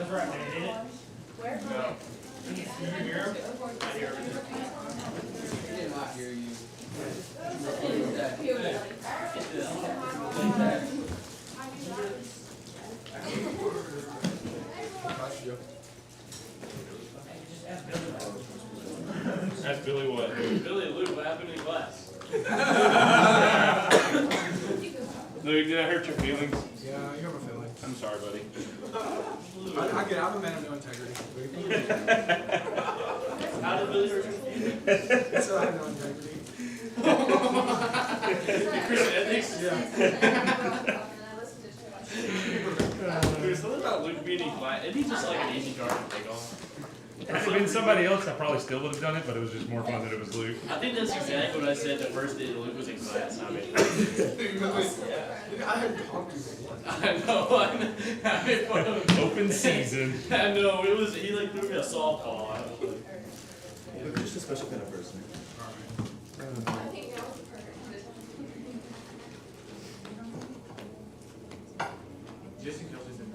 That's right, man. Ain't it? Where? No. Did you hear him? I hear him. He did not hear you. That's Billy what? Billy Lou, what happened in class? Luke, did I hurt your feelings? Yeah, you have a feeling. I'm sorry, buddy. I get it. I'm a man of no integrity. How did Billy hurt your feelings? So I have no integrity. Christian ethics? Yeah. There's something about Luke being in class. Isn't he just like an easy target to take on? If it had been somebody else, I probably still would have done it, but it was just more fun that it was Luke. I think that's exactly what I said the first day that Luke was in class. I mean, I had talked to you. I know. I made fun of him. Open season. I know. It was. He like threw me a softball. I was like, Look, just a special kind of person. Jason Kelsey's in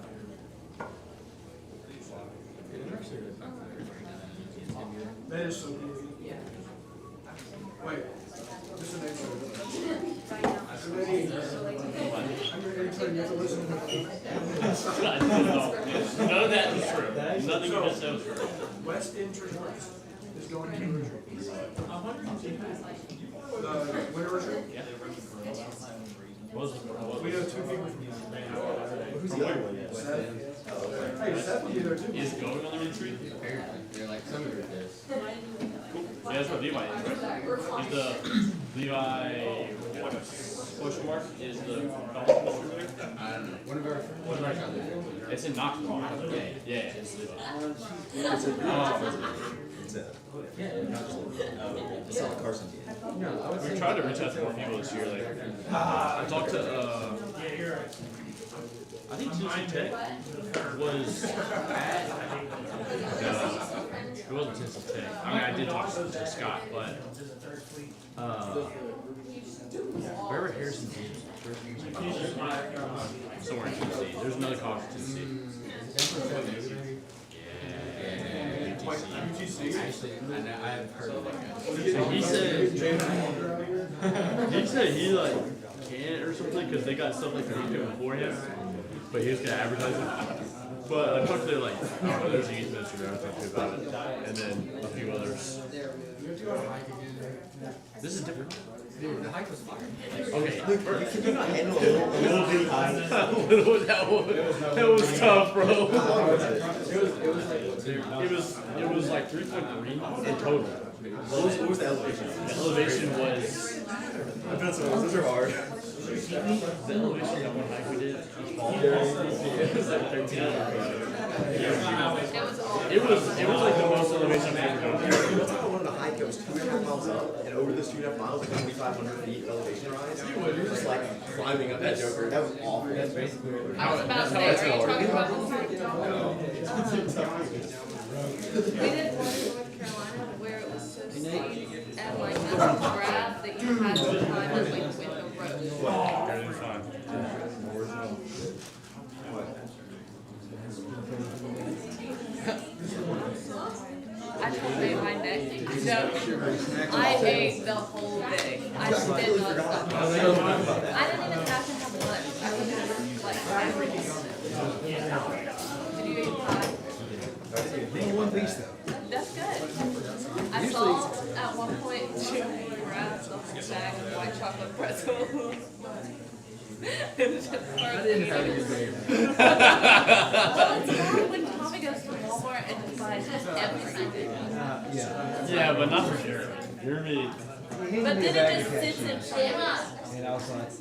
here. That is so easy. Wait, this is the next one. I'm ready. I'm ready to you have to listen to me. none of that was true. Nothing you just said was true. West End Church West is going to retreat. The winter retreat? Yeah. Was We know 2 people from Who's the other one? Seth. Hey, Seth will be there too. is going on the retreat? Apparently, they're like some of it is. Yeah, that's what Levi is, right? He's the Levi. Question mark is the college distributor. I don't know. One of our friends. It's in Knoxville. Yeah, it's Levi. It's not Carson. We tried to reach out to more people this year. Like, I talked to, I think Tennessee Tech was, it wasn't Tennessee Tech. I mean, I did talk to Scott, but, wherever Harrison is, somewhere in Tennessee. There's another college in Tennessee. UTC. Actually, I have heard of that guy. So he said he like can't or something because they got stuff like that before him, but he was gonna advertise it. But I talked to like, I don't know, there's a youth minister that I talked to about it, and then a few others. This is different. Dude, the hike was fire. Okay, Can you not handle a little bitty high? that was tough, bro. It It was like 3.3 in total. What was the elevation? The elevation was. I bet those are hard. The elevation that one hike we did. It was like 13. It was like the most elevation I've ever done. That's like I wanted to hike that was 2.5 miles up, and over this 2.5 miles, like 2,500 feet elevation rise. You're just like climbing up that joker. That was awful. That's basically what I was about to say, are you talking about the we did one in North Carolina where it was so steep and like this graph that you had to climb it like with the rope. Everything's fine. I just made my neck. So I ate the whole thing. I just did not stop. I didn't even have to have lunch. I was just like everything. Did you eat pie? one piece though. That's good. I saw at one point two grabs the whole bag of white chocolate pretzels. It was just I didn't have a good day. Well, it's hard when Tommy goes to Walmart and just buys everything. Yeah, but not for sure. You're me. But then it just sits in shit. And I was like,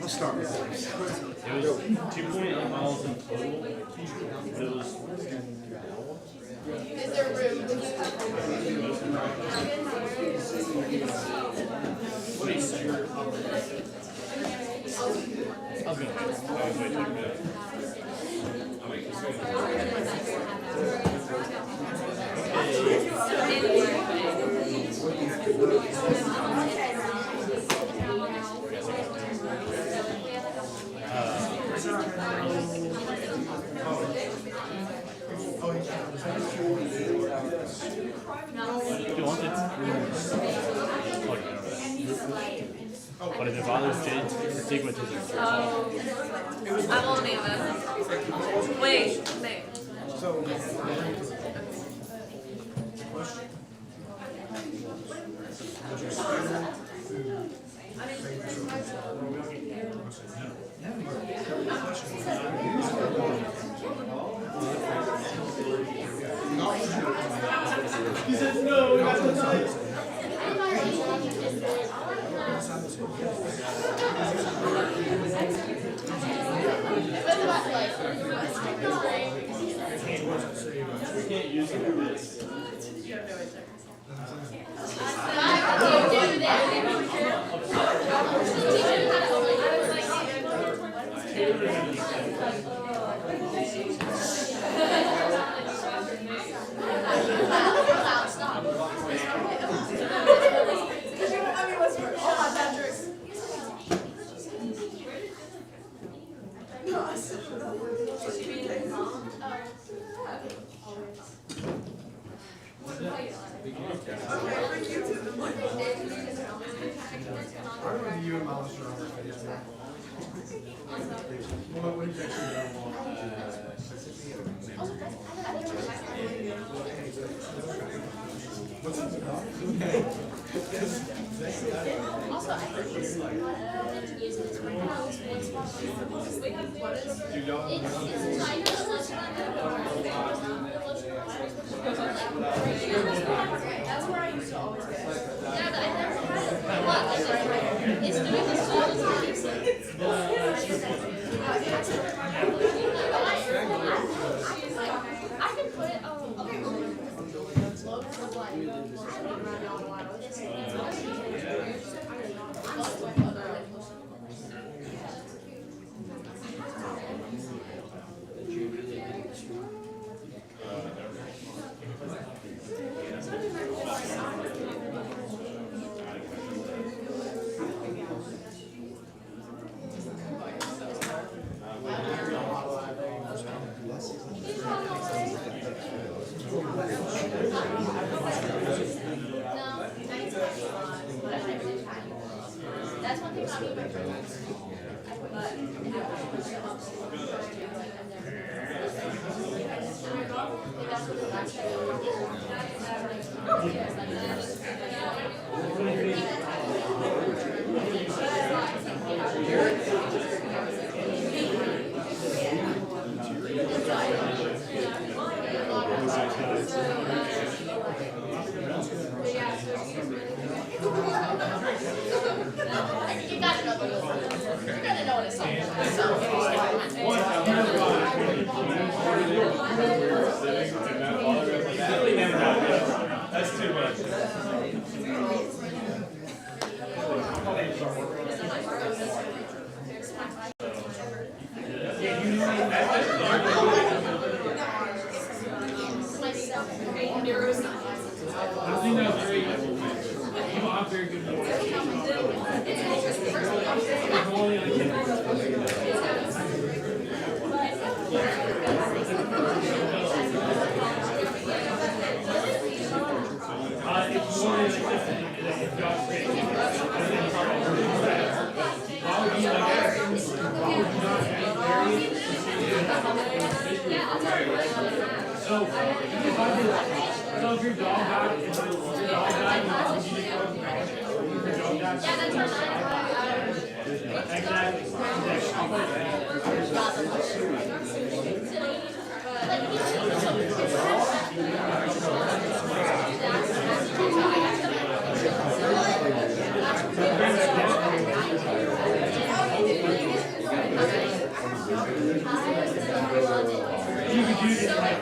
I'll start with this. It was 2.8 miles in total. It was. Is there room to I was gonna. But if it bothers Jade's sequences are I won't even. Wait, name. So, He says no, we got to try. We can't use it for this. I'm going to you and Miles Strong. What did you actually want? What's up, dog? Also, I think it's wanted to use it as my house. It's that's where I used to always go. Yeah, but I never had it. What? It's doing the I can put it that's one thing about me, my friends. You gotta know what it's like. You gotta know what it's like. That's too much. I think that's great. You are very good So if your dog died, if your dog died, you could use it like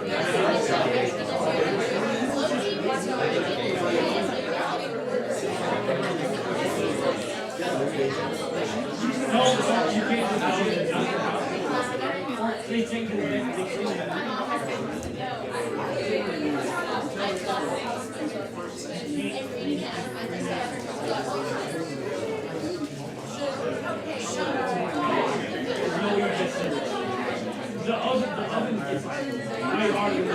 the oven is way harder than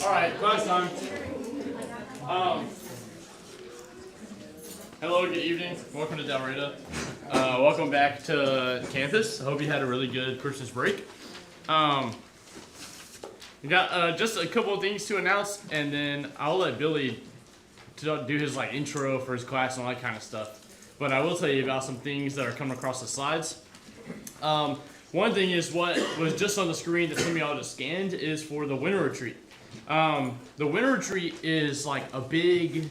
Alright, class time. Hello, good evening. Welcome to Dalraida. Welcome back to campus. I hope you had a really good Christmas break. We got just a couple of things to announce, and then I'll let Billy to do his intro for his class and all that kind of stuff. But I will tell you about some things that are coming across the slides. One thing is what was just on the screen that some of y'all just scanned is for the winter retreat. The winter retreat is like a big,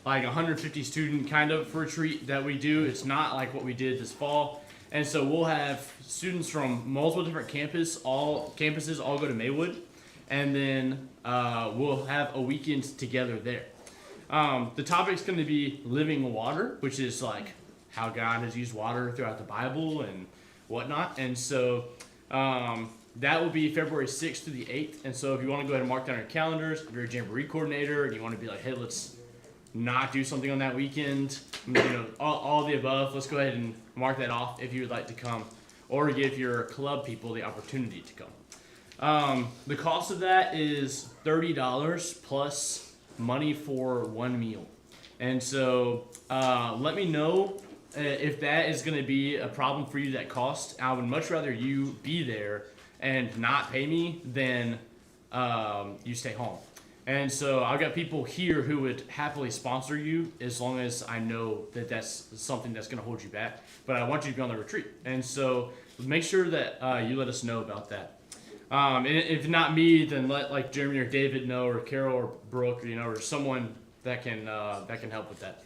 150 student kind of retreat that we do. It's not like what we did this fall. And so we'll have students from multiple different campuses all go to Maywood, and then we'll have a weekend together there. The topic's going to be living water, which is like how God has used water throughout the Bible and whatnot. And so that will be February 6th through the 8th. And so if you want to go ahead and mark down your calendars, if you're a Jamboree coordinator and you want to be like, hey, let's not do something on that weekend, all of the above, let's go ahead and mark that off if you would like to come, or give your club people the opportunity to come. The cost of that is $30 plus money for one meal. And so let me know if that is going to be a problem for you, that cost. I would much rather you be there and not pay me than you stay home. And so I've got people here who would happily sponsor you as long as I know that that's something that's going to hold you back. But I want you to be on the retreat. And so make sure that you let us know about that. And if not me, then let like Jeremy or David know, or Carol or Brooke, or someone that can help with that.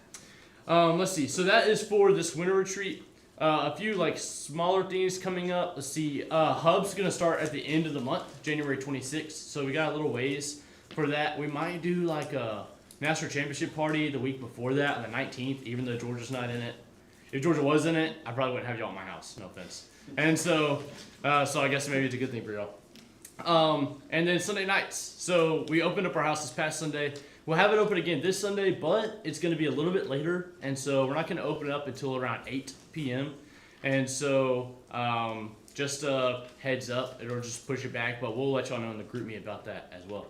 Let's see. So that is for this winter retreat. A few like smaller things coming up. Let's see. Hub's gonna start at the end of the month, January 26th. So we got a little ways for that. We might do like a national championship party the week before that, on the 19th, even though Georgia's not in it. If Georgia was in it, I probably wouldn't have y'all at my house. No offense. And so I guess maybe it's a good thing for y'all. And then Sunday nights. So we opened up our house this past Sunday. We'll have it open again this Sunday, but it's going to be a little bit later. And so we're not going to open it up until around 8 p.m. And so just a heads up, it'll just push it back, but we'll let y'all know in the group me about that as well.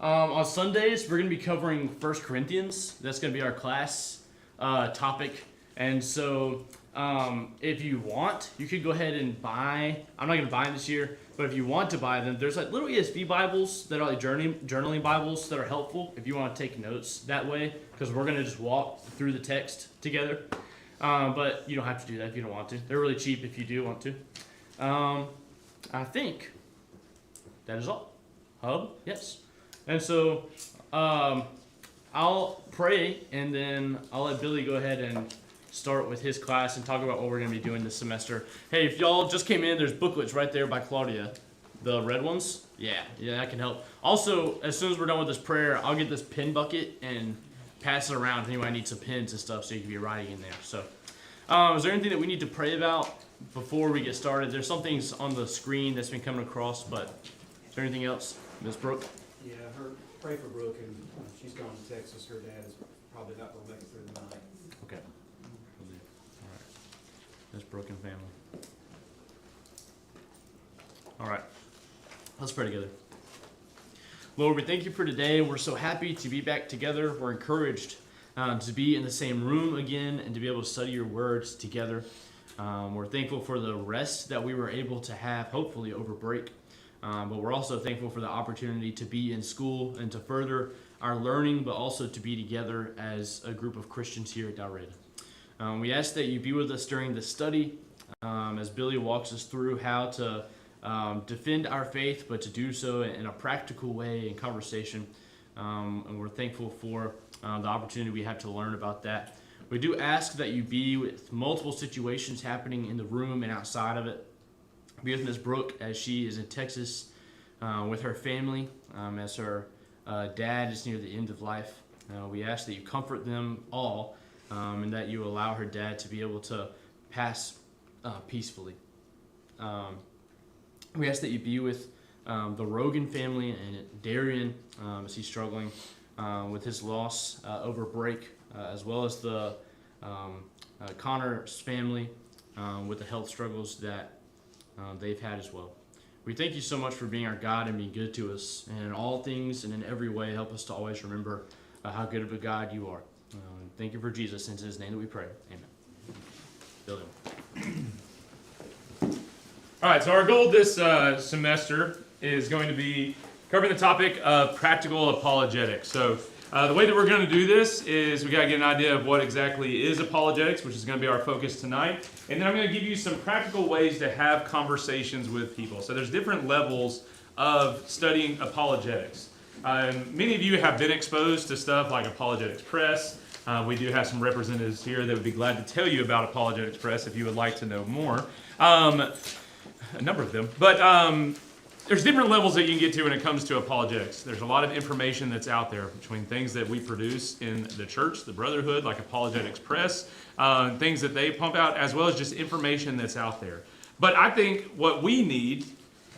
On Sundays, we're going to be covering 1 Corinthians. That's going to be our class topic. And so if you want, you could go ahead and buy. I'm not going to buy them this year, but if you want to buy them, there's like little ESV Bibles that are like journaling Bibles that are helpful if you want to take notes that way, because we're going to just walk through the text together. But you don't have to do that if you don't want to. They're really cheap if you do want to. I think that is all. Hub? Yes. And so I'll pray, and then I'll let Billy go ahead and start with his class and talk about what we're going to be doing this semester. Hey, if y'all just came in, there's booklets right there by Claudia. The red ones? Yeah, that can help. Also, as soon as we're done with this prayer, I'll get this pen bucket and pass it around if anyone needs some pens and stuff so you can be writing in there. So, is there anything that we need to pray about before we get started? There's some things on the screen that's been coming across, but is there anything else? Ms. Brooke? Yeah, pray for Brooke, and she's going to Texas. Her dad is probably not going to make it through the night. Okay. All right. That's broken family. All right. Let's pray together. Lord, we thank you for today. We're so happy to be back together. We're encouraged to be in the same room again and to be able to study your words together. We're thankful for the rest that we were able to have, hopefully over break. But we're also thankful for the opportunity to be in school and to further our learning, but also to be together as a group of Christians here at Dalraida. We ask that you be with us during the study as Billy walks us through how to defend our faith, but to do so in a practical way in conversation. And we're thankful for the opportunity we have to learn about that. We do ask that you be with multiple situations happening in the room and outside of it. Be with Ms. Brooke as she is in Texas with her family, as her dad is near the end of life. We ask that you comfort them all and that you allow her dad to be able to pass peacefully. We ask that you be with the Rogan family and Darian as he's struggling with his loss over break, as well as the Connor's family with the health struggles that they've had as well. We thank you so much for being our God and being good to us, and in all things and in every way, help us to always remember how good of a God you are. Thank you for Jesus, and it's in his name that we pray. Amen. Billy. All right, so our goal this semester is going to be covering the topic of practical apologetics. So the way that we're going to do this is we got to get an idea of what exactly is apologetics, which is going to be our focus tonight. And then I'm going to give you some practical ways to have conversations with people. So there's different levels of studying apologetics. Many of you have been exposed to stuff like Apologetics Press, We do have some representatives here that would be glad to tell you about Apologetics Press if you would like to know more. A number of them. But there's different levels that you can get to when it comes to apologetics. There's a lot of information that's out there between things that we produce in the church, the brotherhood, like Apologetics Press, things that they pump out, as well as just information that's out there. But I think what we need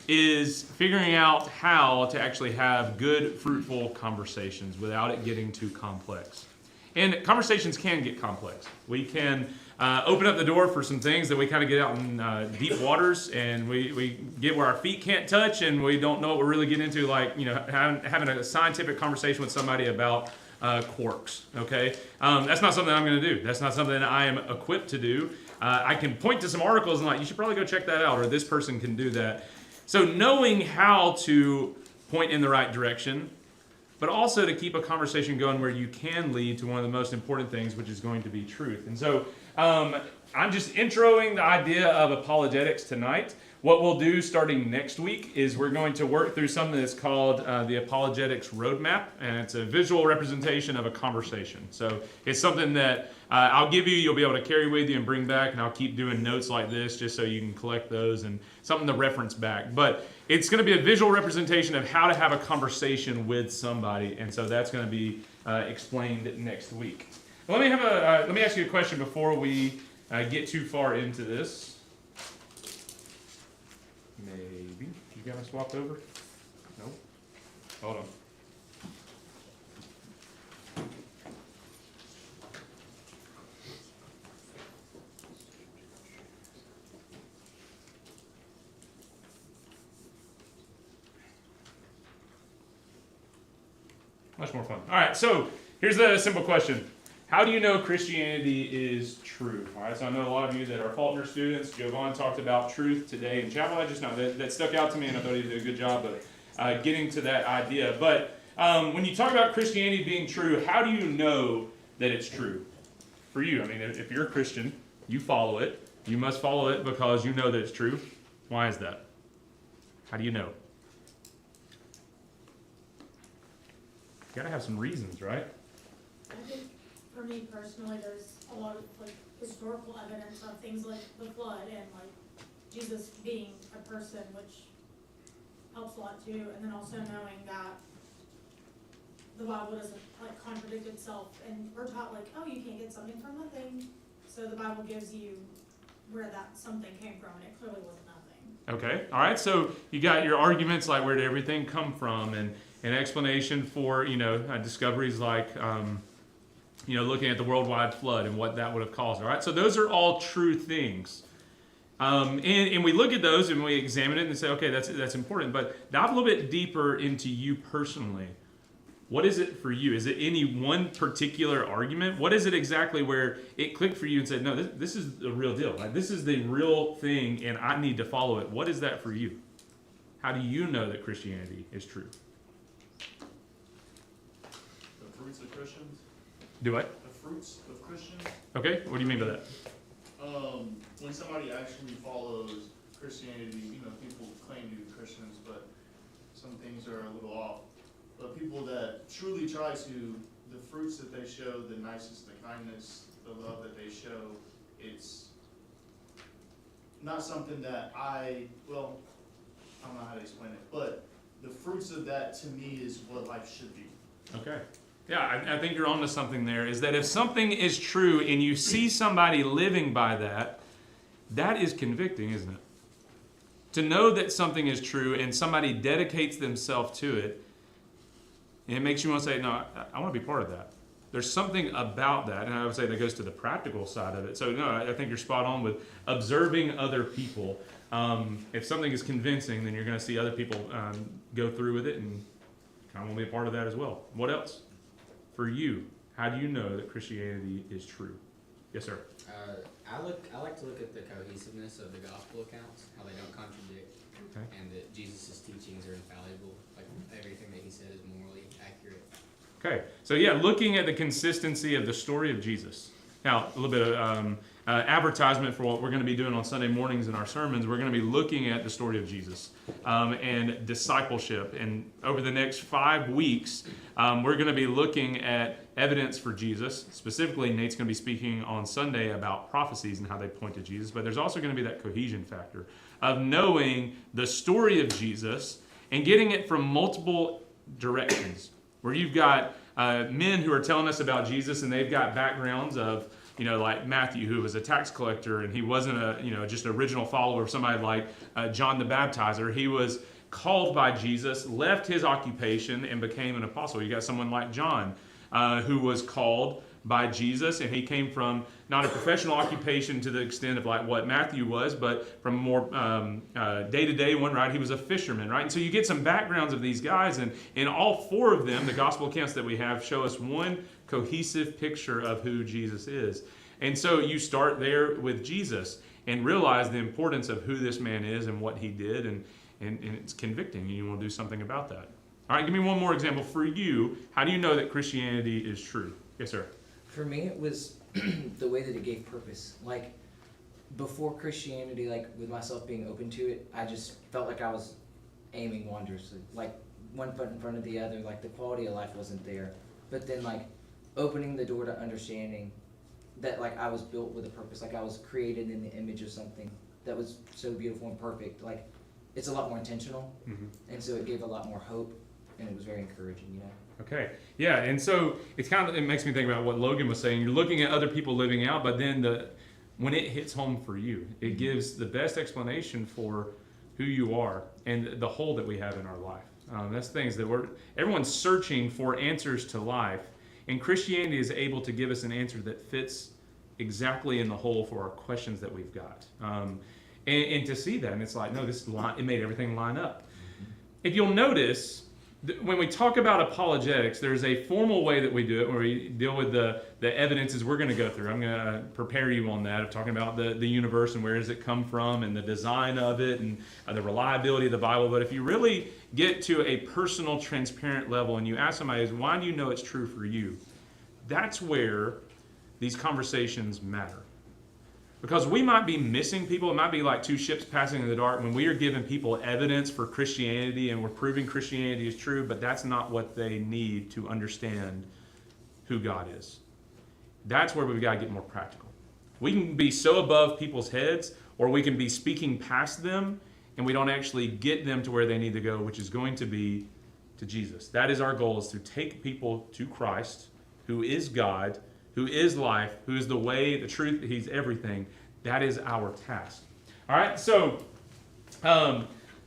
is figuring out how to actually have good, fruitful conversations without it getting too complex. And conversations can get complex. We can open up the door for some things that we kind of get out in deep waters, and we get where our feet can't touch, and we don't know what we're really getting into, like, you know, having a scientific conversation with somebody about quarks, okay? That's not something I'm going to do. That's not something I am equipped to do. I can point to some articles and like, you should probably go check that out, or this person can do that. So knowing how to point in the right direction, but also to keep a conversation going where you can lead to one of the most important things, which is going to be truth. And so I'm just introing the idea of apologetics tonight. What we'll do starting next week is we're going to work through something that's called the Apologetics Roadmap, and it's a visual representation of a conversation. So it's something that I'll give you, you'll be able to carry with you and bring back, and I'll keep doing notes like this just so you can collect those and something to reference back. But it's going to be a visual representation of how to have a conversation with somebody, and so that's going to be explained next week. Let me ask you a question before we get too far into this. Maybe. You guys swapped over? No? Hold on. Much more fun. All right, so here's a simple question. How do you know Christianity is true? All right, so I know a lot of you that are Faulkner students. Jovan talked about truth today in chapel. I just know that stuck out to me, and I thought he did a good job of getting to that idea. But when you talk about Christianity being true, how do you know that it's true? For you, I mean, if you're a Christian, you follow it. You must follow it because you know that it's true. Why is that? How do you know? You gotta have some reasons, right? I think for me personally, there's a lot of like historical evidence of things like the flood and like Jesus being a person, which helps a lot too. And then also knowing that the Bible doesn't like contradict itself, and we're taught like, oh, you can't get something from nothing. So the Bible gives you where that something came from, and it clearly wasn't nothing. Okay, all right. So you got your arguments like where did everything come from, and an explanation for discoveries like looking at the worldwide flood and what that would have caused. All right, so those are all true things, and we look at those and we examine it and say, okay, that's important. But dive a little bit deeper into you personally. What is it for you? Is it any one particular argument? What is it exactly where it clicked for you and said, no, this is the real deal. Like, this is the real thing, and I need to follow it. What is that for you? How do you know that Christianity is true? The fruits of Christians. Do what? The fruits of Christians. Okay, what do you mean by that? When somebody actually follows Christianity, people claim to be Christians, but some things are a little off. But people that truly try to, the fruits that they show, the nicest, the kindness, the love that they show, it's not something that I don't know how to explain it, but the fruits of that to me is what life should be. Okay. Yeah, I think you're onto something there, is that if something is true and you see somebody living by that, that is convicting, isn't it? To know that something is true and somebody dedicates themselves to it, and it makes you want to say, no, I want to be part of that. There's something about that, and I would say that goes to the practical side of it. So, no, I think you're spot on with observing other people. If something is convincing, then you're going to see other people go through with it and kind of want to be a part of that as well. What else? For you, how do you know that Christianity is true? Yes, sir. I like to look at the cohesiveness of the gospel accounts, how they don't contradict, Okay. and that Jesus' teachings are infallible. Like everything that he said is morally accurate. Okay, so yeah, looking at the consistency of the story of Jesus. Now, a little bit of advertisement for what we're going to be doing on Sunday mornings in our sermons. We're going to be looking at the story of Jesus and discipleship. And over the next 5 weeks, we're going to be looking at evidence for Jesus. Specifically, Nate's going to be speaking on Sunday about prophecies and how they point to Jesus. But there's also going to be that cohesion factor of knowing the story of Jesus and getting it from multiple directions, where you've got men who are telling us about Jesus, and they've got backgrounds of, like Matthew, who was a tax collector, and he wasn't just an original follower of somebody like John the Baptizer. He was called by Jesus, left his occupation, and became an apostle. You got someone like John, who was called by Jesus, and he came from not a professional occupation to the extent of like what Matthew was, but from a more day-to-day one, right? He was a fisherman, right? And so you get some backgrounds of these guys, and in all 4 of them, the gospel accounts that we have show us one cohesive picture of who Jesus is. And so you start there with Jesus and realize the importance of who this man is and what he did, and it's convicting, and you want to do something about that. All right, give me one more example for you. How do you know that Christianity is true? Yes, sir. For me, it was the way that it gave purpose. Like, before Christianity, like, with myself being open to it, I just felt like I was aiming wonders. Like, one foot in front of the other, like, the quality of life wasn't there. But then, like, opening the door to understanding that, like, I was built with a purpose. Like, I was created in the image of something that was so beautiful and perfect. Like, it's a lot more intentional. Mm-hmm. And so it gave a lot more hope, and it was very encouraging, Okay, yeah, and so it makes me think about what Logan was saying. You're looking at other people living out, but then when it hits home for you, it gives the best explanation for who you are and the hole that we have in our life. That's things that everyone's searching for answers to life, and Christianity is able to give us an answer that fits exactly in the hole for our questions that we've got. And to see that, and it's like, no, it made everything line up. If you'll notice, when we talk about apologetics, there's a formal way that we do it, where we deal with the evidences we're going to go through. I'm going to prepare you on that, of talking about the universe and where does it come from and the design of it and the reliability of the Bible. But if you really get to a personal, transparent level and you ask somebody, why do you know it's true for you? That's where these conversations matter. Because we might be missing people. It might be like 2 ships passing in the dark when we are giving people evidence for Christianity and we're proving Christianity is true, but that's not what they need to understand who God is. That's where we've got to get more practical. We can be so above people's heads, or we can be speaking past them, and we don't actually get them to where they need to go, which is going to be to Jesus. That is our goal, is to take people to Christ, who is God, who is life, who is the way, the truth, he's everything. That is our task. All right, so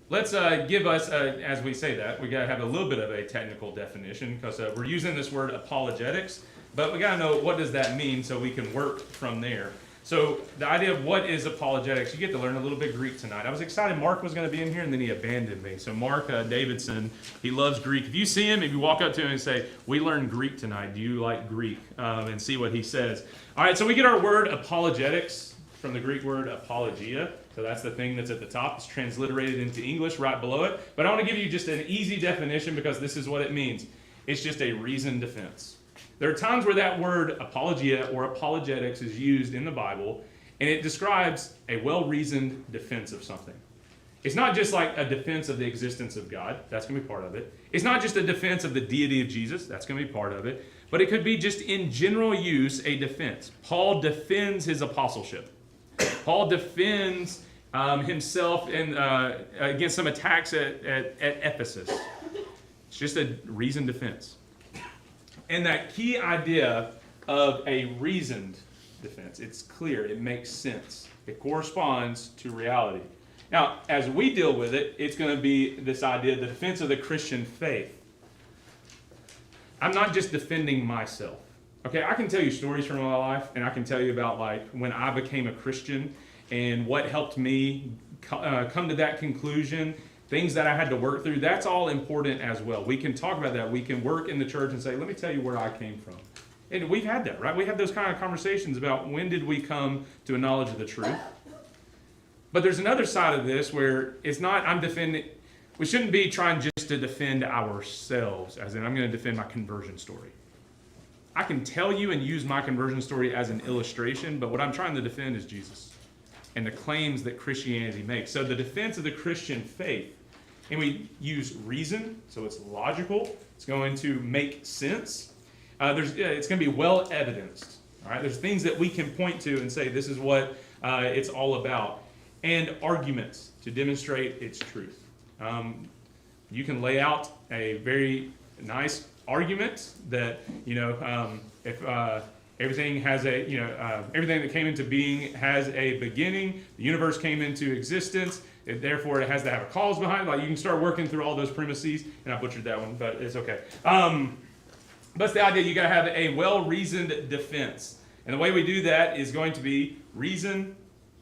let's give us, as we say that, we got to have a little bit of a technical definition, because we're using this word apologetics, but we got to know what does that mean so we can work from there. So the idea of what is apologetics, you get to learn a little bit Greek tonight. I was excited Mark was going to be in here, and then he abandoned me. So Mark Davidson, he loves Greek. If you see him, if you walk up to him and say, we learned Greek tonight, do you like Greek? And see what he says. All right, so we get our word apologetics from the Greek word apologia. So that's the thing that's at the top. It's transliterated into English right below it. But I want to give you just an easy definition, because this is what it means. It's just a reasoned defense. There are times where that word apologia or apologetics is used in the Bible, and it describes a well-reasoned defense of something. It's not just like a defense of the existence of God. That's going to be part of it. It's not just a defense of the deity of Jesus. That's going to be part of it. But it could be just in general use a defense. Paul defends his apostleship. Paul defends himself against some attacks at Ephesus. It's just a reasoned defense. And that key idea of a reasoned defense, it's clear, it makes sense. It corresponds to reality. Now, as we deal with it, it's going to be this idea, the defense of the Christian faith. I'm not just defending myself. Okay, I can tell you stories from my life, and I can tell you about like when I became a Christian and what helped me come to that conclusion, things that I had to work through. That's all important as well. We can talk about that. We can work in the church and say, let me tell you where I came from. And we've had that, right? We have those kind of conversations about when did we come to a knowledge of the truth. But there's another side of this where it's not, we shouldn't be trying just to defend ourselves, as in I'm going to defend my conversion story. I can tell you and use my conversion story as an illustration, but what I'm trying to defend is Jesus and the claims that Christianity makes. So the defense of the Christian faith, and we use reason, so it's logical, it's going to make sense. It's going to be well evidenced. All right, there's things that we can point to and say this is what it's all about, and arguments to demonstrate its truth. You can lay out a very nice argument that if everything has everything that came into being has a beginning, the universe came into existence. Therefore, it has to have a cause behind it. Like, you can start working through all those premises, and I butchered that one, but it's okay. But it's the idea you got to have a well-reasoned defense. And the way we do that is going to be reason,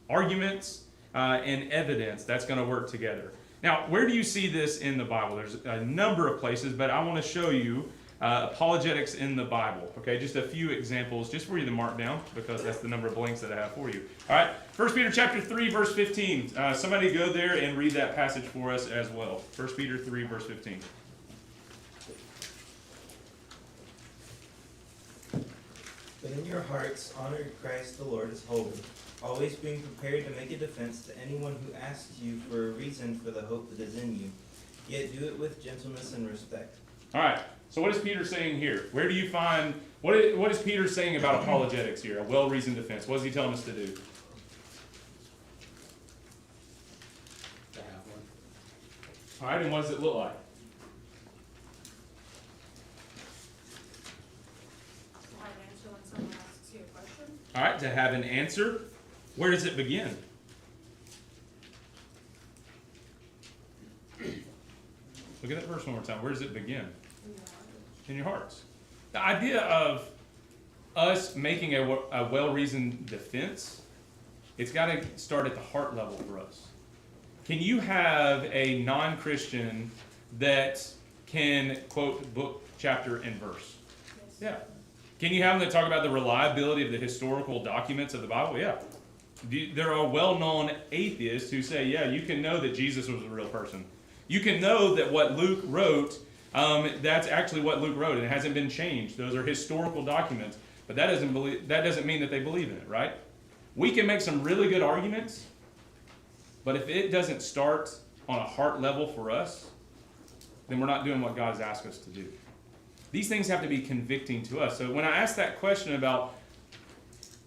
arguments, and evidence. That's going to work together. Now, where do you see this in the Bible? There's a number of places, but I want to show you apologetics in the Bible. Okay, just a few examples, just for you to mark down, because that's the number of blanks that I have for you. All right, 1 Peter chapter 3, verse 15. Somebody go there and read that passage for us as well. 1 Peter 3, verse 15. But in your hearts, honor Christ the Lord as holy, always being prepared to make a defense to anyone who asks you for a reason for the hope that is in you. Yet do it with gentleness and respect. All right, so what is Peter saying here? Where do you find, what is Peter saying about apologetics here? A well-reasoned defense. What is he telling us to do? To have one. All right, and what does it look like? Have an answer when someone asks you a question. All right, to have an answer. Where does it begin? Look at that verse one more time. Where does it begin? In your hearts. The idea of us making a well-reasoned defense, it's got to start at the heart level for us. Can you have a non-Christian that can quote book, chapter, and verse? Yeah. Can you have them that talk about the reliability of the historical documents of the Bible? Yeah. There are well-known atheists who say, yeah, you can know that Jesus was a real person. You can know that what Luke wrote, that's actually what Luke wrote, and it hasn't been changed. Those are historical documents, but that doesn't mean that they believe in it, right? We can make some really good arguments, but if it doesn't start on a heart level for us, then we're not doing what God's asked us to do. These things have to be convicting to us. So when I ask that question about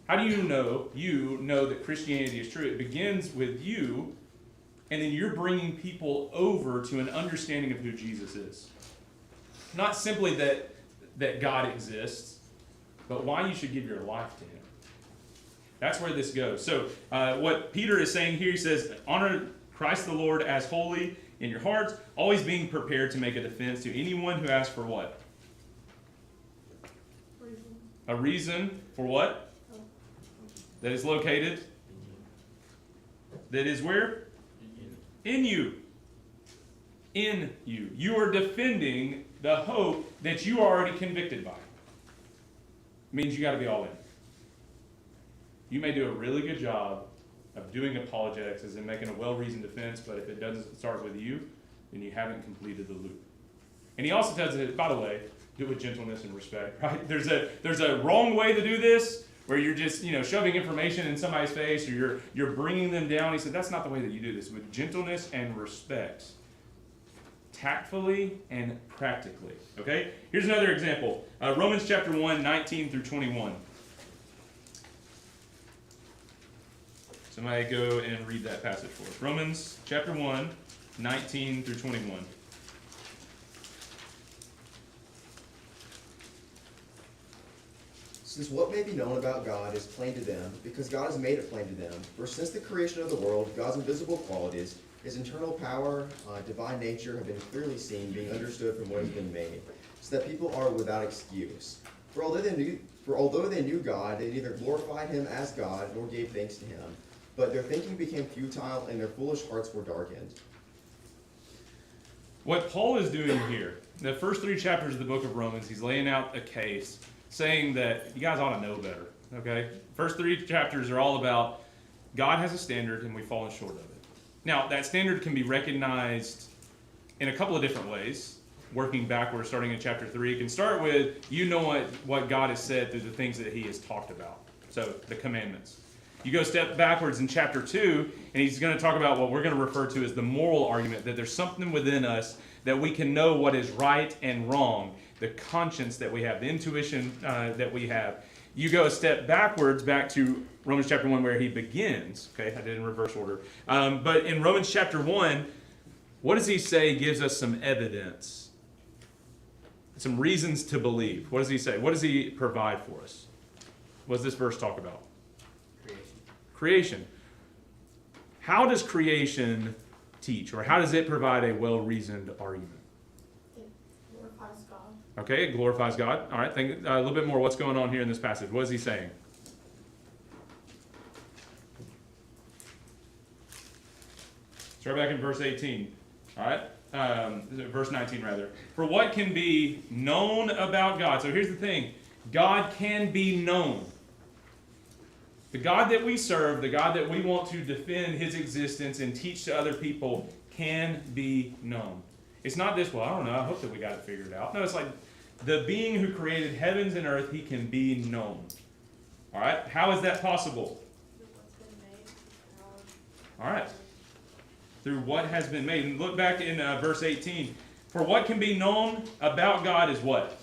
how do you know that Christianity is true, it begins with you, and then you're bringing people over to an understanding of who Jesus is. Not simply that God exists, but why you should give your life to him. That's where this goes. So what Peter is saying here, he says, honor Christ the Lord as holy in your hearts, always being prepared to make a defense to anyone who asks for what? A reason for what? That is located. That is where? In you. In you. You are defending the hope that you are already convicted by. It means you got to be all in. You may do a really good job of doing apologetics, as in making a well-reasoned defense, but if it doesn't start with you, then you haven't completed the loop. And he also tells us, by the way, do it with gentleness and respect. Right? There's a wrong way to do this, where you're just shoving information in somebody's face, or you're bringing them down. He said that's not the way that you do this. With gentleness and respect, tactfully and practically. Okay. Here's another example. Romans chapter 1, 19 through 21. Somebody go and read that passage for us. Romans chapter 1, 19 through 21. Since what may be known about God is plain to them, because God has made it plain to them. For since the creation of the world, God's invisible qualities, his internal power, divine nature have been clearly seen, being understood from what has been made, so that people are without excuse. For although they knew God, they neither glorified him as God nor gave thanks to him. But their thinking became futile, and their foolish hearts were darkened. What Paul is doing here, the first 3 chapters of the book of Romans, he's laying out a case, saying that you guys ought to know better, okay? First 3 chapters are all about God has a standard and we've fallen short of it. Now, that standard can be recognized in a couple of different ways. working backwards, starting in chapter 3. It can start with, you know what God has said through the things that he has talked about. So, the commandments. You go a step backwards in chapter 2, and he's going to talk about what we're going to refer to as the moral argument, that there's something within us that we can know what is right and wrong, the conscience that we have, the intuition that we have. You go a step backwards back to Romans chapter 1 where he begins. Okay, I did it in reverse order. But in Romans chapter 1, what does he say gives us some evidence? Some reasons to believe. What does he say? What does he provide for us? What does this verse talk about? Creation. How does creation teach, or how does it provide a well-reasoned argument? It glorifies God. Okay, it glorifies God. All right, think a little bit more. What's going on here in this passage? What is he saying? Start back in verse 18. All right, verse 19 rather. For what can be known about God? So here's the thing: God can be known. The God that we serve, the God that we want to defend his existence and teach to other people, can be known. It's not this, well, I don't know, I hope that we got it figured out. No, it's like the being who created heavens and earth, he can be known. All right, how is that possible? All right, through what has been made. And look back in verse 18. For what can be known about God is what?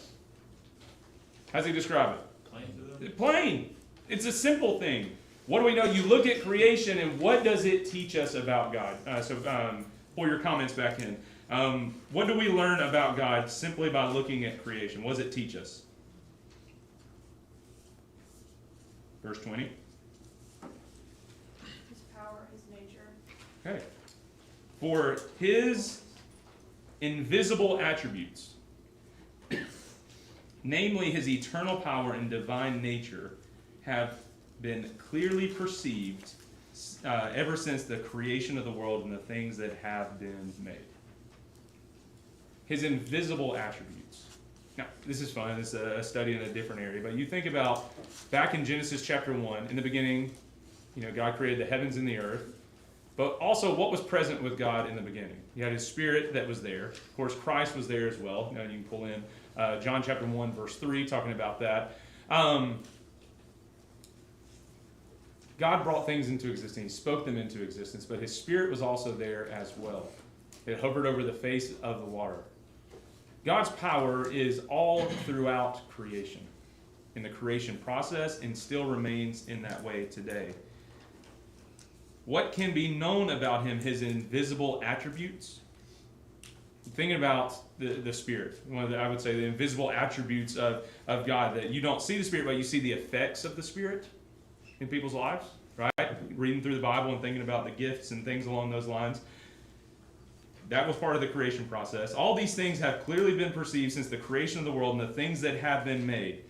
How does he describe it? Plain to them. Plain. It's a simple thing. What do we know? You look at creation, and what does it teach us about God? Pull your comments back in. What do we learn about God simply by looking at creation? What does it teach us? Verse 20. His power, his nature. Okay. For his invisible attributes, namely his eternal power and divine nature, have been clearly perceived ever since the creation of the world and the things that have been made. His invisible attributes. Now, this is fun. It's a study in a different area. But you think about back in Genesis chapter 1, in the beginning, God created the heavens and the earth. But also, what was present with God in the beginning? You had his spirit that was there. Of course, Christ was there as well. Now you can pull in John chapter 1, verse 3, talking about that. God brought things into existence. He spoke them into existence, but his spirit was also there as well. It hovered over the face of the water. God's power is all throughout creation, in the creation process, and still remains in that way today. What can be known about him, his invisible attributes? Thinking about the Spirit, I would say the invisible attributes of God, that you don't see the Spirit, but you see the effects of the Spirit in people's lives, right? Reading through the Bible and thinking about the gifts and things along those lines. That was part of the creation process. All these things have clearly been perceived since the creation of the world and the things that have been made.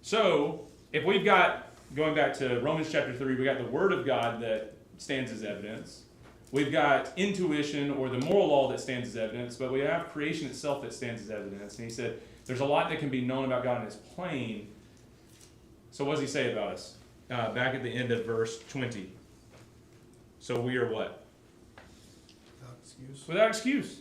So, if we've got, going back to Romans chapter 3, we got the Word of God that stands as evidence. We've got intuition or the moral law that stands as evidence, but we have creation itself that stands as evidence. And he said, there's a lot that can be known about God and it's plain. So what does he say about us? Back at the end of verse 20. So we are what? Without excuse. Without excuse.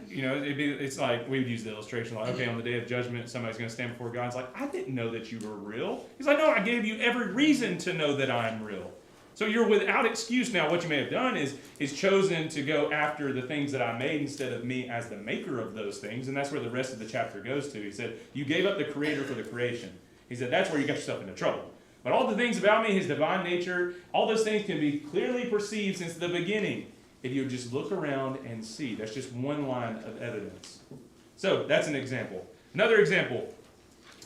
It's like, we would use the illustration like, okay, on the day of judgment, somebody's going to stand before God. It's like, I didn't know that you were real. He's like, no, I gave you every reason to know that I'm real. So you're without excuse. Now, what you may have done is chosen to go after the things that I made instead of me as the maker of those things. And that's where the rest of the chapter goes to. He said, you gave up the creator for the creation. He said, that's where you got yourself into trouble. But all the things about me, his divine nature, all those things can be clearly perceived since the beginning. If you just look around and see. That's just one line of evidence. So that's an example. Another example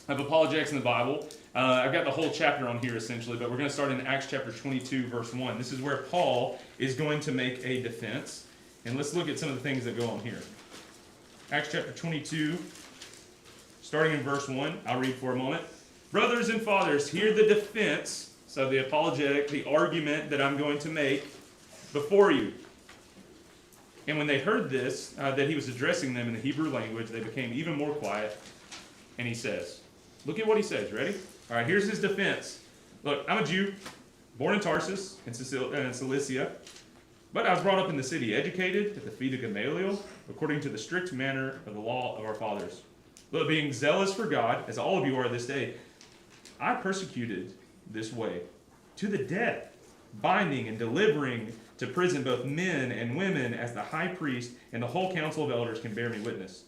of apologetics in the Bible. I've got the whole chapter on here essentially, but we're going to start in Acts chapter 22, verse 1. This is where Paul is going to make a defense. And let's look at some of the things that go on here. Acts chapter 22, starting in verse 1. I'll read for a moment. Brothers and fathers, hear the defense, so the apologetic, the argument that I'm going to make before you. And when they heard this, that he was addressing them in the Hebrew language, they became even more quiet. And he says, look at what he says. Ready? All right, here's his defense. Look, I'm a Jew, born in Tarsus, in Cilicia. But I was brought up in the city, educated at the feet of Gamaliel, according to the strict manner of the law of our fathers. But being zealous for God, as all of you are this day, I persecuted this way to the death, binding and delivering to prison both men and women, as the high priest and the whole council of elders can bear me witness.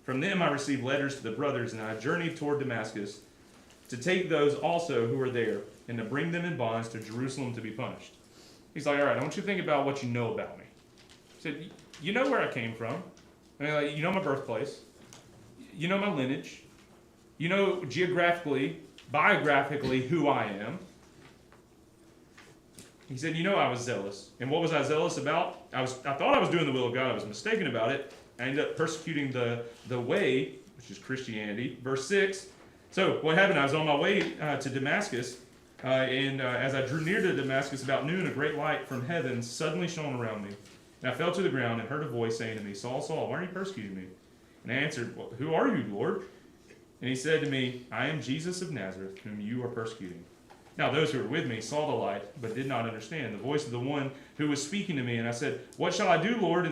From them I received letters to the brothers, and I journeyed toward Damascus to take those also who were there, and to bring them in bonds to Jerusalem to be punished. He's like, all right, I want you to think about what you know about me. He said, you know where I came from. I mean, like, you know my birthplace. You know my lineage. You know geographically, biographically who I am. He said, you know I was zealous. And what was I zealous about? I thought I was doing the will of God. I was mistaken about it. I ended up persecuting the way, which is Christianity. Verse 6. So what happened? I was on my way to Damascus. As I drew near to Damascus about noon, a great light from heaven suddenly shone around me. And I fell to the ground and heard a voice saying to me, Saul, Saul, why are you persecuting me? And I answered, well, who are you, Lord? And he said to me, I am Jesus of Nazareth, whom you are persecuting. Now those who were with me saw the light, but did not understand the voice of the one who was speaking to me. And I said, what shall I do, Lord?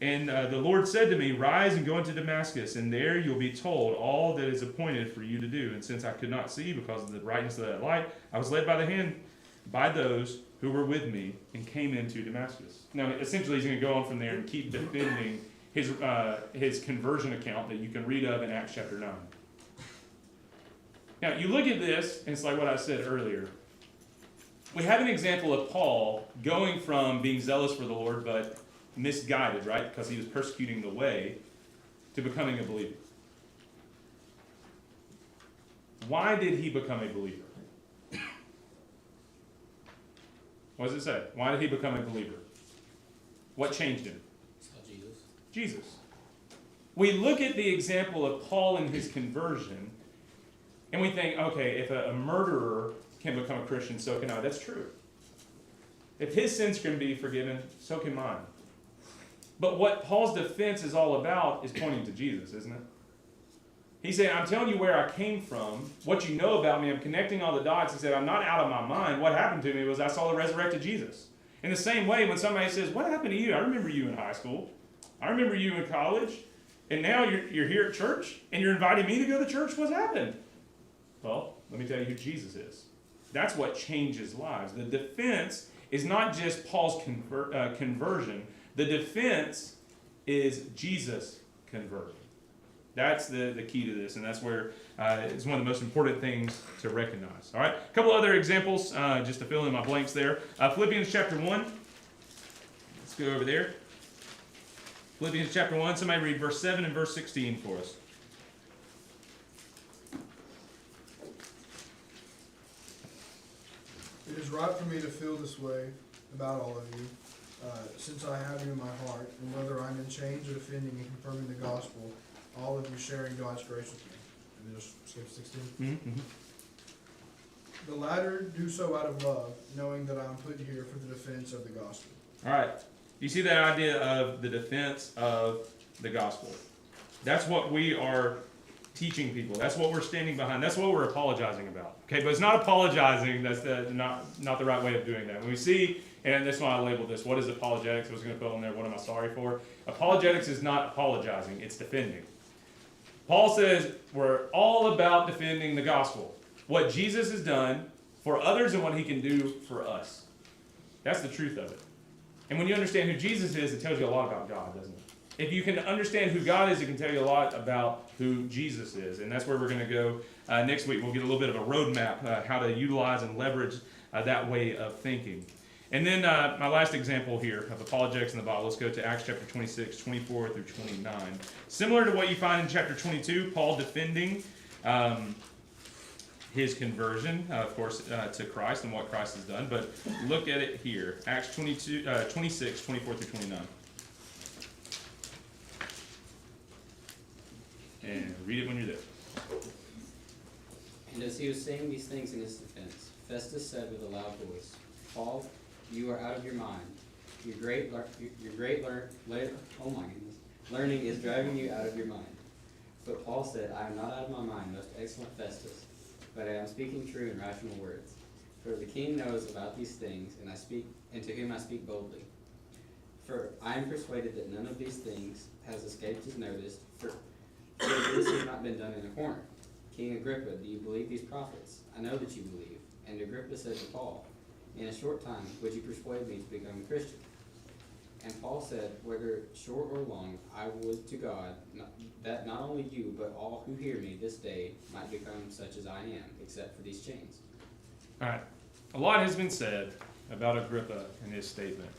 And the Lord said to me, rise and go into Damascus, and there you'll be told all that is appointed for you to do. And since I could not see because of the brightness of that light, I was led by the hand by those who were with me and came into Damascus. Now, essentially, he's going to go on from there and keep defending his conversion account that you can read of in Acts chapter 9. Now, you look at this, and it's like what I said earlier. We have an example of Paul going from being zealous for the Lord, but misguided, right? Because he was persecuting the way, to becoming a believer. Why did he become a believer? What does it say? Why did he become a believer? What changed him? Jesus. We look at the example of Paul and his conversion, and we think, okay, if a murderer can become a Christian, so can I. That's true. If his sins can be forgiven, so can mine. But what Paul's defense is all about is pointing to Jesus, isn't it? He's saying, I'm telling you where I came from, what you know about me, I'm connecting all the dots. He said, I'm not out of my mind. What happened to me was I saw the resurrected Jesus. In the same way, when somebody says, what happened to you? I remember you in high school. I remember you in college. And now you're here at church, and you're inviting me to go to church. What's happened? Well, let me tell you who Jesus is. That's what changes lives. The defense is not just Paul's conversion. The defense is Jesus' conversion. That's the key to this, and that's where it's one of the most important things to recognize. All right, a couple other examples just to fill in my blanks there. Philippians chapter 1. Let's go over there. Philippians chapter 1. Somebody read verse 7 and verse 16 for us. It is right for me to feel this way about all of you, since I have you in my heart, and whether I'm in chains or defending and confirming the gospel, all of you sharing God's grace with me. And then just skip 16. Mm-hmm. The latter do so out of love, knowing that I'm put here for the defense of the gospel. All right. You see that idea of the defense of the gospel. That's what we are teaching people. That's what we're standing behind. That's what we're apologizing about. Okay, but it's not apologizing. That's not the right way of doing that. When we see, and that's why I labeled this, what is apologetics? I was going to put on there, what am I sorry for? Apologetics is not apologizing. It's defending. Paul says we're all about defending the gospel. What Jesus has done for others and what he can do for us. That's the truth of it. And when you understand who Jesus is, it tells you a lot about God, doesn't it? If you can understand who God is, it can tell you a lot about who Jesus is. And that's where we're going to go next week. We'll get a little bit of a roadmap, how to utilize and leverage that way of thinking. And then my last example here of apologetics in the Bible, let's go to Acts chapter 26, 24 through 29. Similar to what you find in chapter 22, Paul defending his conversion, of course, to Christ and what Christ has done. But look at it here, Acts 26, 24 through 29. And read it when you're there. And as he was saying these things in his defense, Festus said with a loud voice, Paul, you are out of your mind. Your great learning is driving you out of your mind. But Paul said, I am not out of my mind, most excellent Festus, but I am speaking true and rational words. For the king knows about these things, and to whom I speak boldly. For I am persuaded that none of these things has escaped his notice, for this has not been done in a corner. King Agrippa, do you believe these prophets? I know that you believe. And Agrippa said to Paul, in a short time, would you persuade me to become a Christian? And Paul said, whether short or long, I would to God that not only you, but all who hear me this day might become such as I am, except for these chains. All right. A lot has been said about Agrippa in his statement.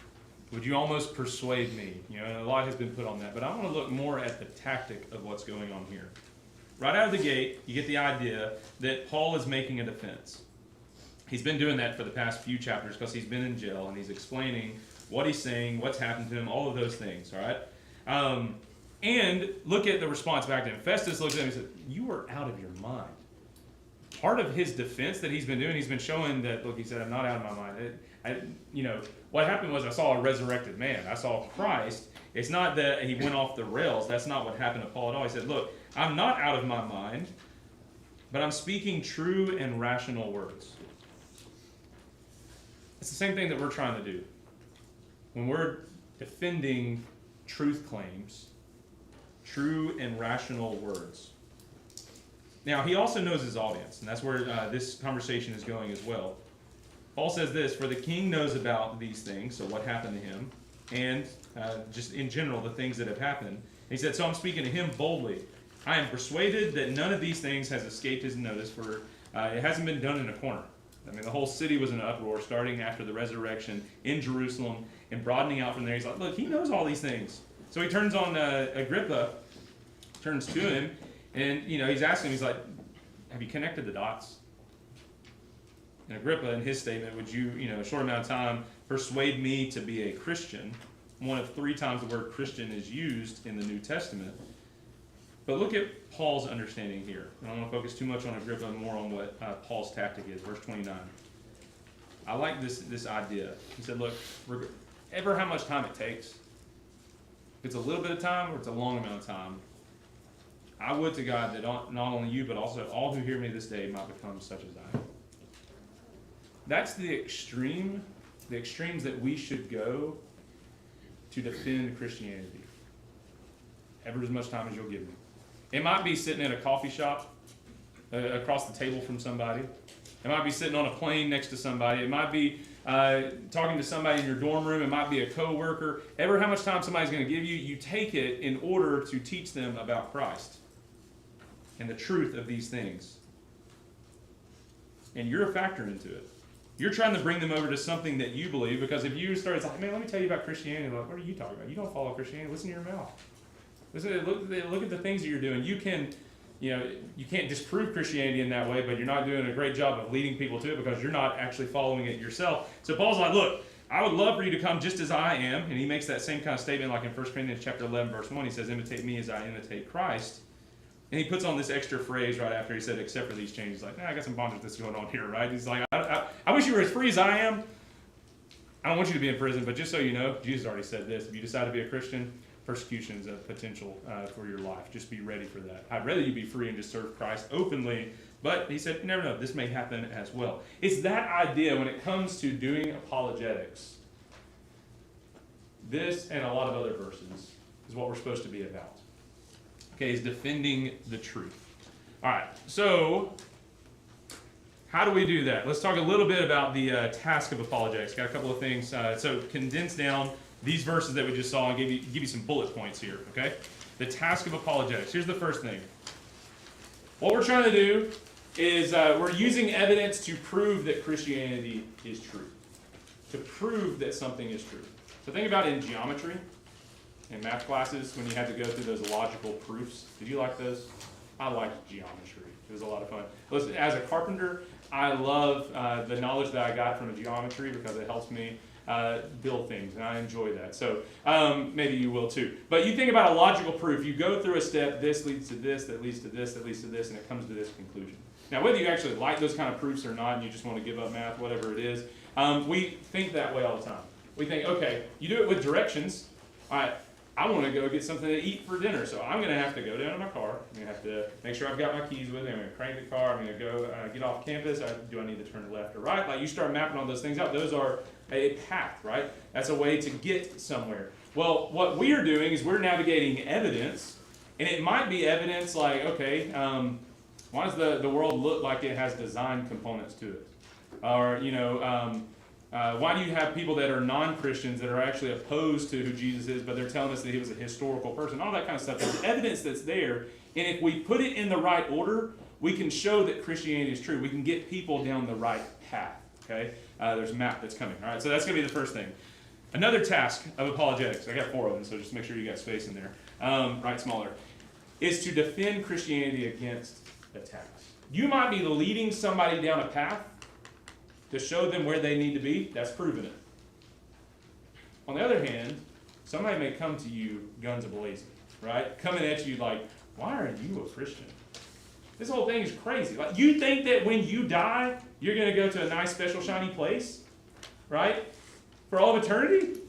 Would you almost persuade me? You know, a lot has been put on that. But I want to look more at the tactic of what's going on here. Right out of the gate, you get the idea that Paul is making a defense. He's been doing that for the past few chapters because he's been in jail and he's explaining what he's saying, what's happened to him, all of those things, all right? And look at the response back to him. Festus looked at him and said, you are out of your mind. Part of his defense that he's been doing, he's been showing that, look, he said, I'm not out of my mind. What happened was I saw a resurrected man. I saw Christ. It's not that he went off the rails. That's not what happened to Paul at all. He said, look, I'm not out of my mind, but I'm speaking true and rational words. It's the same thing that we're trying to do. When we're defending truth claims, true and rational words. Now, he also knows his audience, and that's where this conversation is going as well. Paul says this, for the king knows about these things, so what happened to him, and just in general, the things that have happened. He said, so I'm speaking to him boldly. I am persuaded that none of these things has escaped his notice, for it hasn't been done in a corner. I mean, the whole city was in an uproar, starting after the resurrection in Jerusalem and broadening out from there. He's like, look, he knows all these things. So he turns on Agrippa, turns to him, and, he's asking him, he's like, have you connected the dots? And Agrippa, in his statement, would you, a short amount of time, persuade me to be a Christian? One of 3 times the word Christian is used in the New Testament. But look at Paul's understanding here. I don't want to focus too much on Agrippa and more on what Paul's tactic is. Verse 29. I like this idea. He said, look, ever how much time it takes, if it's a little bit of time or it's a long amount of time, I would to God that not only you, but also all who hear me this day might become such as I am. That's the extremes that we should go to defend Christianity. Ever as much time as you'll give me. It might be sitting at a coffee shop across the table from somebody. It might be sitting on a plane next to somebody. It might be talking to somebody in your dorm room. It might be a coworker. Ever how much time somebody's going to give you, you take it in order to teach them about Christ and the truth of these things. And you're a factor into it. You're trying to bring them over to something that you believe, because if you start, it's like, man, let me tell you about Christianity. Like, what are you talking about? You don't follow Christianity. Listen to your mouth. Look at the things that you're doing. You can't disprove Christianity in that way, but you're not doing a great job of leading people to it because you're not actually following it yourself. So Paul's like, look, I would love for you to come just as I am. And he makes that same kind of statement like in 1 Corinthians chapter 11, verse 1. He says, imitate me as I imitate Christ. And he puts on this extra phrase right after he said, except for these changes. Like, I got some bondage that's going on here, right? He's like, I wish you were as free as I am. I don't want you to be in prison, but just so you know, Jesus already said this. If you decide to be a Christian, persecution is a potential for your life. Just be ready for that. I'd rather you be free and just serve Christ openly. But he said, you never know, this may happen as well. It's that idea when it comes to doing apologetics. This and a lot of other verses is what we're supposed to be about. Okay, is defending the truth. All right, so how do we do that? Let's talk a little bit about the task of apologetics. Got a couple of things. So condense down these verses that we just saw and give you some bullet points here, okay? The task of apologetics. Here's the first thing. What we're trying to do is we're using evidence to prove that Christianity is true. To prove that something is true. So think about in geometry, in math classes, when you had to go through those logical proofs. Did you like those? I liked geometry. It was a lot of fun. Listen, as a carpenter, I love the knowledge that I got from geometry because it helps me build things, and I enjoy that. So maybe you will too. But you think about a logical proof. You go through a step, this leads to this, that leads to this, that leads to this, and it comes to this conclusion. Now, whether you actually like those kind of proofs or not, and you just want to give up math, whatever it is, we think that way all the time. We think, okay, you do it with directions. All right, I want to go get something to eat for dinner, so I'm going to have to go down to my car. I'm going to have to make sure I've got my keys with me. I'm going to crank the car. I'm going to go get off campus. Do I need to turn left or right? Like, you start mapping all those things out. Those are a path, right? That's a way to get somewhere. Well, what we are doing is we're navigating evidence, and it might be evidence like, okay, why does the world look like it has design components to it? Or, why do you have people that are non-Christians that are actually opposed to who Jesus is, but they're telling us that he was a historical person? All that kind of stuff. There's evidence that's there, and if we put it in the right order, we can show that Christianity is true. We can get people down the right path, okay? There's a map that's coming, all right? So that's going to be the first thing. Another task of apologetics, I got 4 of them, so just make sure you got space in there, write smaller, is to defend Christianity against attacks. You might be leading somebody down a path to show them where they need to be. That's proving it. On the other hand, somebody may come to you guns a-blazing, right? Coming at you like, why are you a Christian? This whole thing is crazy. Like, you think that when you die, you're going to go to a nice, special, shiny place, right? For all of eternity?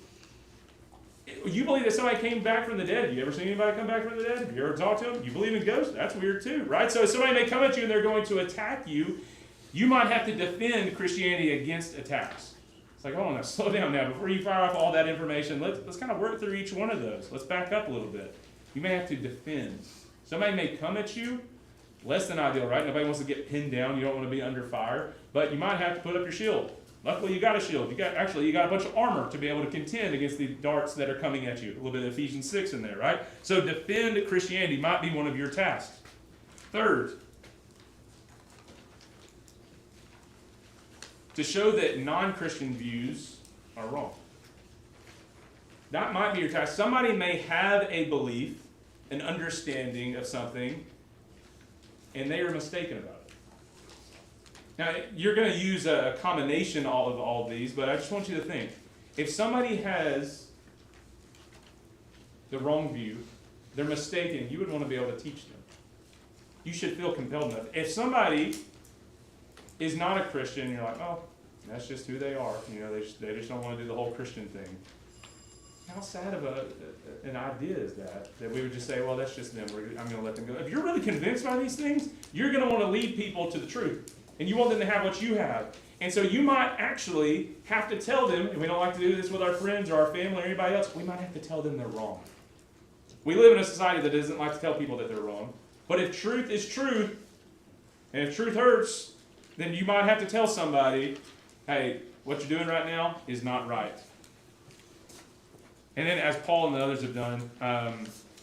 You believe that somebody came back from the dead. You ever seen anybody come back from the dead? Have you ever talked to them? You believe in ghosts? That's weird too, right? So somebody may come at you and they're going to attack you. You might have to defend Christianity against attacks. It's like, oh, now slow down now. Before you fire off all that information, let's kind of work through each one of those. Let's back up a little bit. You may have to defend. Somebody may come at you. Less than ideal, right? Nobody wants to get pinned down. You don't want to be under fire. But you might have to put up your shield. Luckily, you got a shield. You got a bunch of armor to be able to contend against the darts that are coming at you. A little bit of Ephesians 6 in there, right? So defend Christianity might be one of your tasks. Third, to show that non-Christian views are wrong. That might be your task. Somebody may have a belief, an understanding of something, and they are mistaken about it. Now, you're going to use a combination of all of these, but I just want you to think. If somebody has the wrong view, they're mistaken, you would want to be able to teach them. You should feel compelled enough. If somebody is not a Christian, you're like, oh, that's just who they are. They just don't want to do the whole Christian thing. How sad of an idea is that we would just say, well, that's just them. I'm going to let them go. If you're really convinced by these things, you're going to want to lead people to the truth. And you want them to have what you have. And so you might actually have to tell them, and we don't like to do this with our friends or our family or anybody else, we might have to tell them they're wrong. We live in a society that doesn't like to tell people that they're wrong. But if truth is truth, and if truth hurts, then you might have to tell somebody, hey, what you're doing right now is not right. And then, as Paul and the others have done,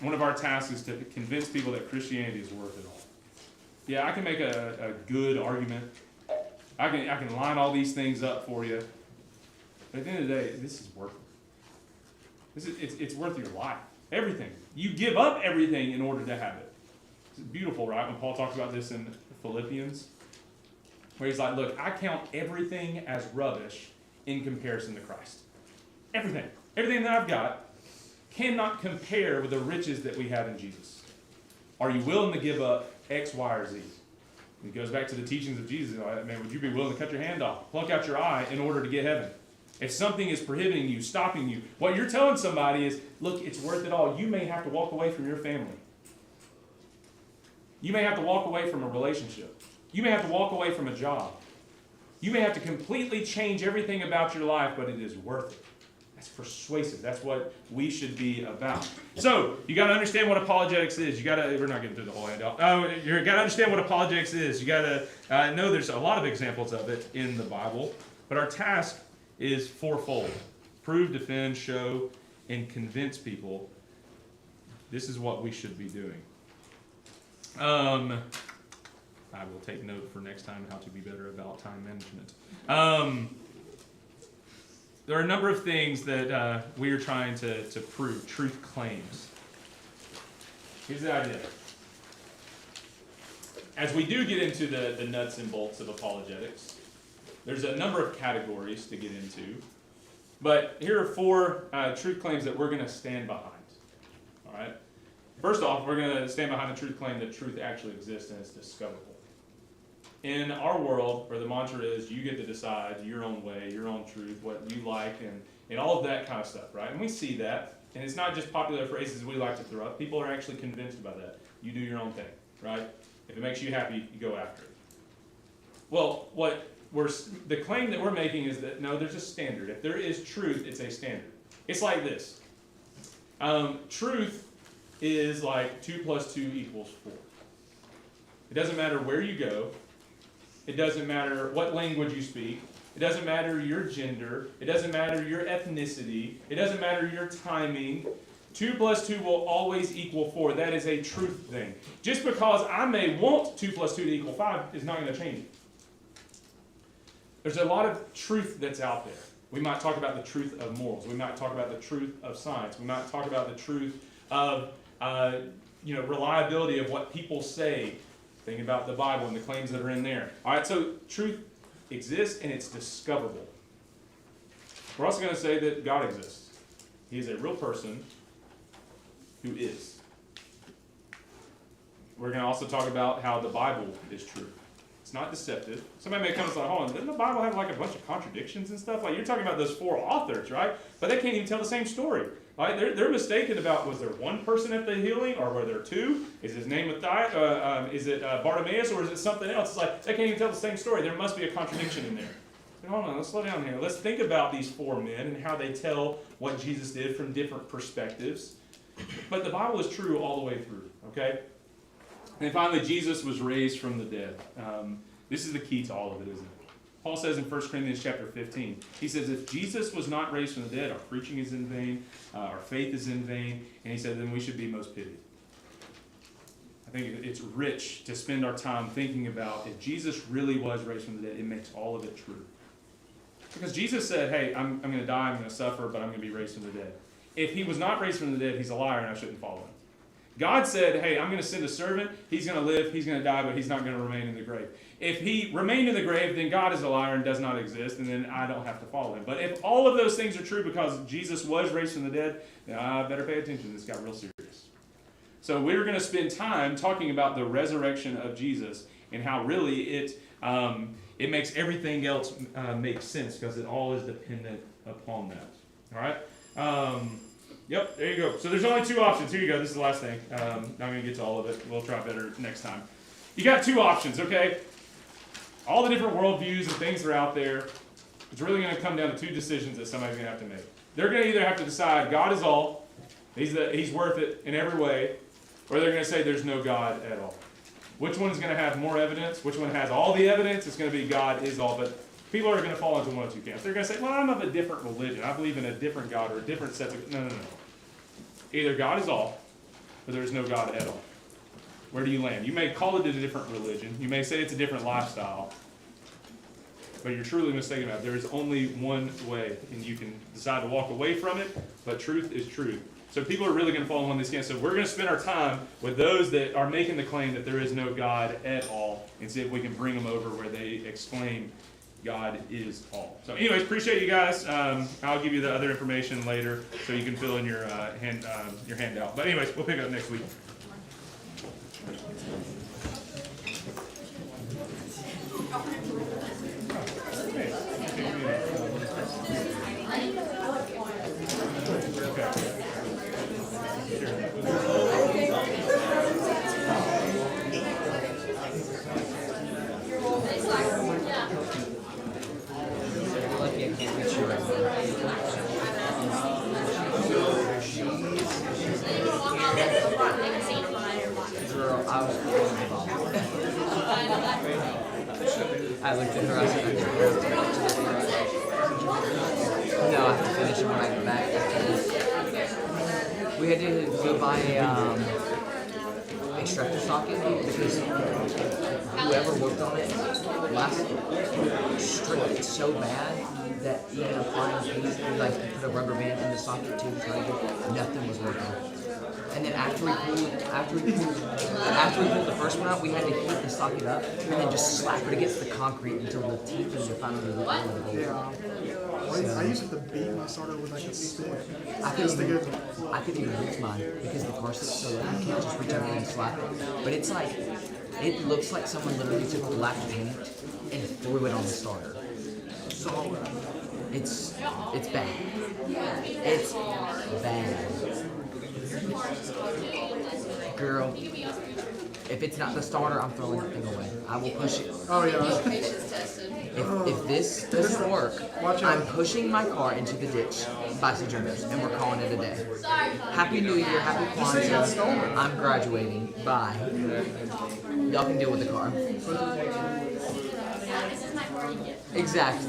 one of our tasks is to convince people that Christianity is worth it all. Yeah, I can make a good argument. I can line all these things up for you. But at the end of the day, this is worth it. It's worth your life. Everything. You give up everything in order to have it. It's beautiful, right? When Paul talks about this in Philippians, where he's like, look, I count everything as rubbish in comparison to Christ. Everything. Everything that I've got cannot compare with the riches that we have in Jesus. Are you willing to give up X, Y, or Z? And it goes back to the teachings of Jesus. Man, would you be willing to cut your hand off, pluck out your eye in order to get heaven? If something is prohibiting you, stopping you, what you're telling somebody is, look, it's worth it all. You may have to walk away from your family. You may have to walk away from a relationship. You may have to walk away from a job. You may have to completely change everything about your life, but it is worth it. That's persuasive. That's what we should be about. So, you got to understand what apologetics is. We're not getting through the whole handout. You got to understand what apologetics is. You got to know there's a lot of examples of it in the Bible, but our task is fourfold. Prove, defend, show, and convince people. This is what we should be doing. I will take note for next time how to be better about time management. There are a number of things that we are trying to prove, truth claims. Here's the idea. As we do get into the nuts and bolts of apologetics, there's a number of categories to get into. But here are 4 truth claims that we're going to stand behind. All right? First off, we're going to stand behind the truth claim that truth actually exists and it's discoverable. In our world, where the mantra is you get to decide your own way, your own truth, what you like, and all of that kind of stuff, right? And we see that. And it's not just popular phrases we like to throw up. People are actually convinced by that. You do your own thing, right? If it makes you happy, you go after it. Well, what the claim that we're making is that no, there's a standard. If there is truth, it's a standard. It's like this. Truth is like 2 + 2 = 4. It doesn't matter where you go. It doesn't matter what language you speak. It doesn't matter your gender. It doesn't matter your ethnicity. It doesn't matter your timing. 2 + 2 will always equal 4. That is a truth thing. Just because I may want 2 + 2 to = 5 is not going to change it. There's a lot of truth that's out there. We might talk about the truth of morals. We might talk about the truth of science. We might talk about the truth of reliability of what people say. Think about the Bible and the claims that are in there. All right, so truth exists and it's discoverable. We're also going to say that God exists. He is a real person who is. We're going to also talk about how the Bible is true. It's not deceptive. Somebody may come and say, hold on, doesn't the Bible have like a bunch of contradictions and stuff? Like you're talking about those 4 authors, right? But they can't even tell the same story. Right? They're mistaken about, was there one person at the healing or were there 2? Is his name is it Bartimaeus or is it something else? It's like they can't even tell the same story. There must be a contradiction in there. But hold on, let's slow down here. Let's think about these 4 men and how they tell what Jesus did from different perspectives. But the Bible is true all the way through, okay? And finally, Jesus was raised from the dead. This is the key to all of it, isn't it? Paul says in 1 Corinthians chapter 15, he says, if Jesus was not raised from the dead, our preaching is in vain, our faith is in vain, and he said, then we should be most pitied. I think it's rich to spend our time thinking about if Jesus really was raised from the dead, it makes all of it true. Because Jesus said, hey, I'm going to die, I'm going to suffer, but I'm going to be raised from the dead. If he was not raised from the dead, he's a liar and I shouldn't follow him. God said, hey, I'm going to send a servant, he's going to live, he's going to die, but he's not going to remain in the grave. If he remained in the grave, then God is a liar and does not exist, and then I don't have to follow him. But if all of those things are true because Jesus was raised from the dead, then I better pay attention. This got real serious. So we're going to spend time talking about the resurrection of Jesus and how really it makes everything else make sense because it all is dependent upon that. All right? Yep, there you go. So there's only 2 options. Here you go. This is the last thing. I'm going to get to all of it. We'll try better next time. You got 2 options, okay? All the different worldviews and things that are out there, it's really going to come down to 2 decisions that somebody's going to have to make. They're going to either have to decide God is all, he's worth it in every way, or they're going to say there's no God at all. Which one is going to have more evidence? Which one has all the evidence? It's going to be God is all, but people are going to fall into one of 2 camps. They're going to say, well, I'm of a different religion. I believe in a different God or a different set of... No. Either God is all, or there's no God at all. Where do you land? You may call it a different religion. You may say it's a different lifestyle. But you're truly mistaken about it. There is only one way, and you can decide to walk away from it, but truth is truth. So people are really going to fall in one of these camps. So we're going to spend our time with those that are making the claim that there is no God at all, and see if we can bring them over where they exclaim God is all. So anyways, appreciate you guys. I'll give you the other information later so you can fill in your handout. But anyways, we'll pick up next week. I looked at her, I said, no, I have to finish it when I get back. We had to go buy extractor socket because whoever worked on it stripped it so bad that even applying paint, like put a rubber band in the socket to try to get, nothing was working. And then after we pulled the first one out, we had to heat the socket up and then just slap it against the concrete until the teeth and the finally the I used to beat my solder with like a stick. I couldn't even reach mine because the car sits so low. You can't just reach over and slap it. But it's like, it looks like someone literally took black paint and threw it on the starter. So it's bad. It's bad. Girl. If it's not the starter, I'm throwing that thing away. I will push it. Oh, yeah. Patience tested. If this doesn't work, Watch out. I'm pushing my car into the ditch by Sojourners, and we're calling it a day. Happy New Year, happy Kwanzaa. I'm graduating. Bye. Y'all can deal with the car. This is my party gift. Exactly.